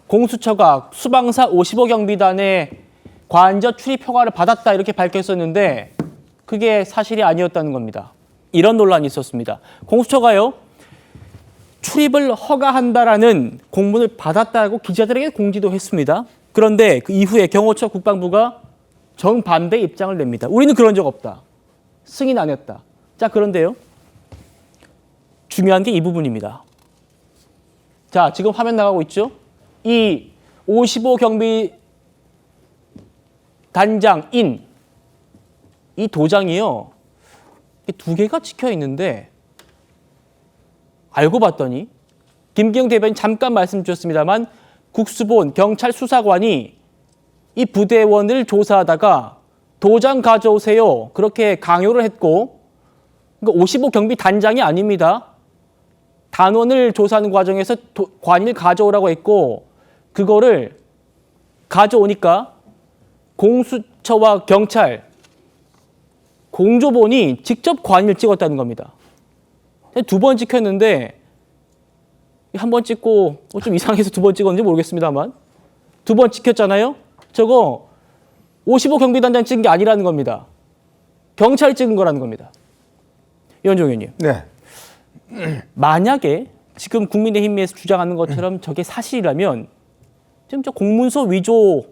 공수처가 수방사 55경비단의 관저 출입 허가를 받았다 이렇게 밝혔었는데 그게 사실이 아니었다는 겁니다. 이런 논란이 있었습니다. 공수처가요, 출입을 허가한다라는 공문을 받았다고 기자들에게 공지도 했습니다. 그런데 그 이후에 경호처 국방부가 정반대 입장을 냅니다. 우리는 그런 적 없다. 승인 안 했다. 자, 그런데요, 중요한 게 이 부분입니다. 자, 지금 화면 나가고 있죠? 이 55경비 단장인 이 도장이요, 두 개가 찍혀 있는데 알고 봤더니 김기영 대변인 잠깐 말씀 주셨습니다만 국수본 경찰 수사관이 이 부대원을 조사하다가 도장 가져오세요 그렇게 강요를 했고, 그러니까 55경비 단장이 아닙니다. 단원을 조사하는 과정에서 관일 가져오라고 했고, 그거를 가져오니까 공수처와 경찰, 공조본이 직접 관일 찍었다는 겁니다. 두 번 찍혔는데 한 번 찍고 좀 이상해서 두 번 찍었는지 모르겠습니다만 두 번 찍혔잖아요. 저거 55경비단장 찍은 게 아니라는 겁니다. 경찰이 찍은 거라는 겁니다. 이현종 의원님. 네. 만약에 지금 국민의힘에서 주장하는 것처럼 저게 사실이라면 지금 저 공문서 위조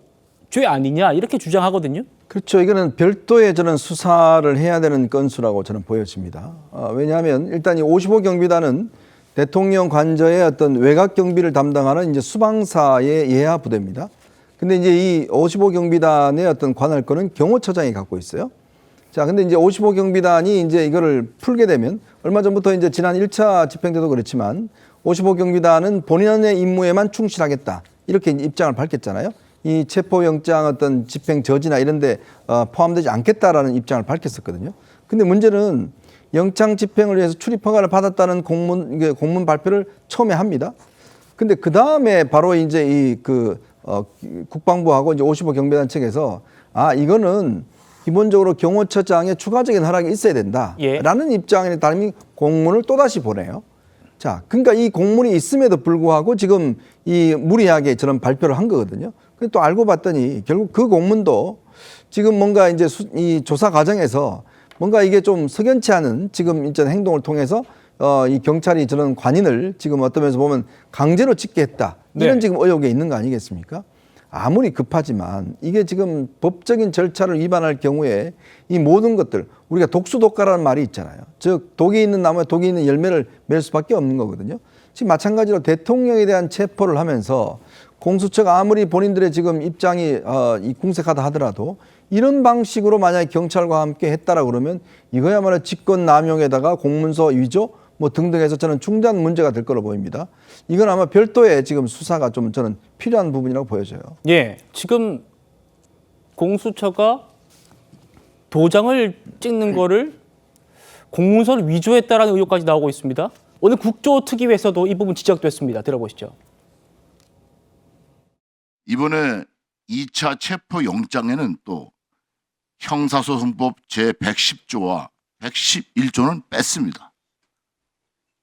죄 아니냐 이렇게 주장하거든요. 그렇죠. 이거는 별도의 저는 수사를 해야 되는 건수라고 저는 보여집니다. 왜냐하면 일단 이 55경비단은 대통령 관저의 어떤 외곽 경비를 담당하는 이제 수방사의 예하 부대입니다. 근데 이제 이 55경비단의 어떤 관할권은 경호처장이 갖고 있어요. 자, 근데 이제 55경비단이 이제 이거를 풀게 되면 얼마 전부터 이제 지난 1차 집행 때도 그렇지만 55경비단은 본인의 임무에만 충실하겠다. 이렇게 입장을 밝혔잖아요. 이 체포영장 어떤 집행 저지나 이런 데 포함되지 않겠다라는 입장을 밝혔었거든요. 근데 문제는 영장 집행을 위해서 출입 허가를 받았다는 공문 발표를 처음에 합니다. 근데 그 다음에 바로 이제 국방부하고 이제 55경비단 측에서 이거는 기본적으로 경호처장의 추가적인 허락이 있어야 된다라는 입장에 따른 공문을 또다시 보내요. 자, 그러니까 이 공문이 있음에도 불구하고 지금 이 무리하게 저런 발표를 한 거거든요. 근데 또 알고 봤더니 결국 그 공문도 지금 뭔가 이제 이 조사 과정에서 뭔가 이게 좀 석연치 않은 지금 이제 행동을 통해서 이 경찰이 저런 관인을 지금 어떤 면에서 보면 강제로 찍게 했다. 이런 지금 의혹이 있는 거 아니겠습니까? 아무리 급하지만 이게 지금 법적인 절차를 위반할 경우에 이 모든 것들, 우리가 독수독가라는 말이 있잖아요. 즉 독이 있는 나무에 독이 있는 열매를 맺을 수밖에 없는 거거든요. 지금 마찬가지로 대통령에 대한 체포를 하면서 공수처가 아무리 본인들의 지금 입장이 궁색하다 하더라도 이런 방식으로 만약에 경찰과 함께 했다라고 그러면 이거야말로 직권남용에다가 공문서 위조 뭐 등등해서 저는 중대한 문제가 될 거로 보입니다. 이건 아마 별도의 지금 수사가 좀 저는 필요한 부분이라고 보여져요. 예, 지금 공수처가 도장을 찍는 거를 공문서를 위조했다라는 의혹까지 나오고 있습니다. 오늘 국조특위에서도 이 부분 지적됐습니다. 들어보시죠. 이번에 2차 체포영장에는 또 형사소송법 제110조와 111조는 뺐습니다.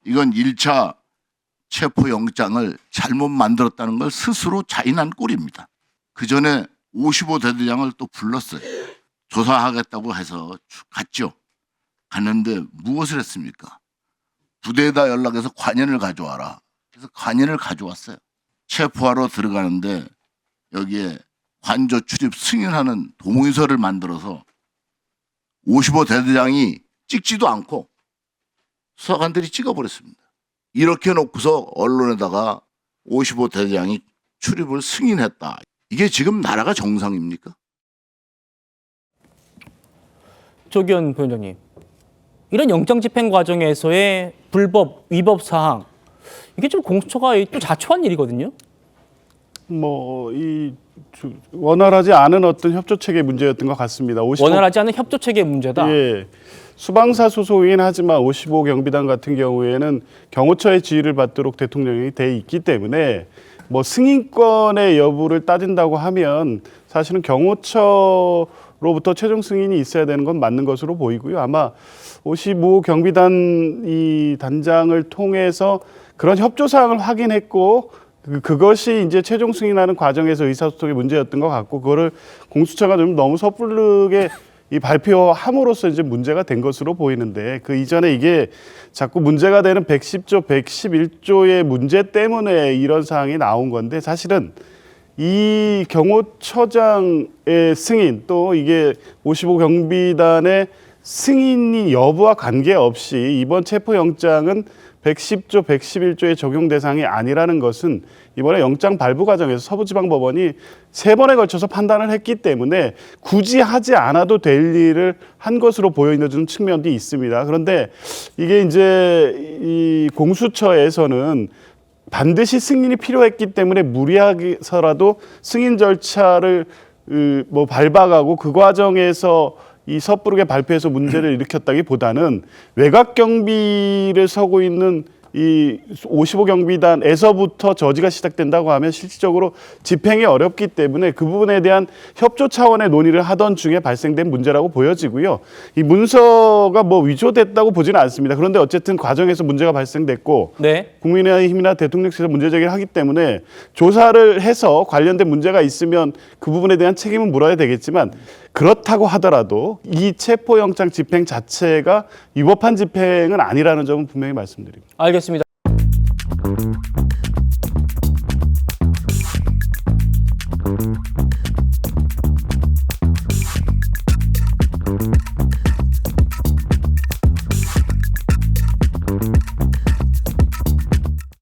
이건 1차 체포영장을 잘못 만들었다는 걸 스스로 자인한 꼴입니다. 그 전에 55대대장을 또 불렀어요. 조사하겠다고 해서 갔죠. 갔는데 무엇을 했습니까? 부대에다 연락해서 관인을 가져와라. 그래서 관인을 가져왔어요. 체포하러 들어가는데 여기에 관저 출입 승인하는 동의서를 만들어서 55대대장이 찍지도 않고 수사관들이 찍어버렸습니다. 이렇게 놓고서 언론에다가 55대대장이 출입을 승인했다. 이게 지금 나라가 정상입니까? 조기현 부위원장님, 이런 영장 집행 과정에서의 불법, 위법 사항, 이게 좀 공수처가 또 자초한 일이거든요. 원활하지 않은 어떤 협조 체계 문제였던 것 같습니다. 원활하지 않은 협조 체계 문제다. 예. 수방사 소속이긴 하지만 55경비단 같은 경우에는 경호처의 지휘를 받도록 대통령이 돼 있기 때문에 뭐 승인권의 여부를 따진다고 하면 사실은 경호처로부터 최종 승인이 있어야 되는 건 맞는 것으로 보이고요. 아마 55경비단 이 단장을 통해서 그런 협조 사항을 확인했고 그것이 이제 최종 승인하는 과정에서 의사소통의 문제였던 것 같고, 그거를 공수처가 좀 너무 섣부르게 이 발표함으로써 이제 문제가 된 것으로 보이는데, 그 이전에 이게 자꾸 문제가 되는 110조, 111조의 문제 때문에 이런 사항이 나온 건데, 사실은 이 경호처장의 승인, 또 이게 55 경비단의 승인이 여부와 관계없이 이번 체포영장은 110조, 111조의 적용 대상이 아니라는 것은 이번에 영장 발부 과정에서 서부지방법원이 3번에 걸쳐서 판단을 했기 때문에 굳이 하지 않아도 될 일을 한 것으로 보여지는 측면도 있습니다. 그런데 이게 이제 이 공수처에서는 반드시 승인이 필요했기 때문에 무리하게서라도 승인 절차를 밟아가고 그 과정에서 이 섣부르게 발표해서 문제를 일으켰다기보다는 외곽 경비를 서고 있는 이 55 경비단에서부터 저지가 시작된다고 하면 실질적으로 집행이 어렵기 때문에 그 부분에 대한 협조 차원의 논의를 하던 중에 발생된 문제라고 보여지고요. 이 문서가 뭐 위조됐다고 보지는 않습니다. 그런데 어쨌든 과정에서 문제가 발생됐고, 네. 국민의힘이나 대통령실에서 문제 제기를 하기 때문에 조사를 해서 관련된 문제가 있으면 그 부분에 대한 책임은 물어야 되겠지만, 그렇다고 하더라도 이 체포영장 집행 자체가 위법한 집행은 아니라는 점은 분명히 말씀드립니다. 알겠습니다.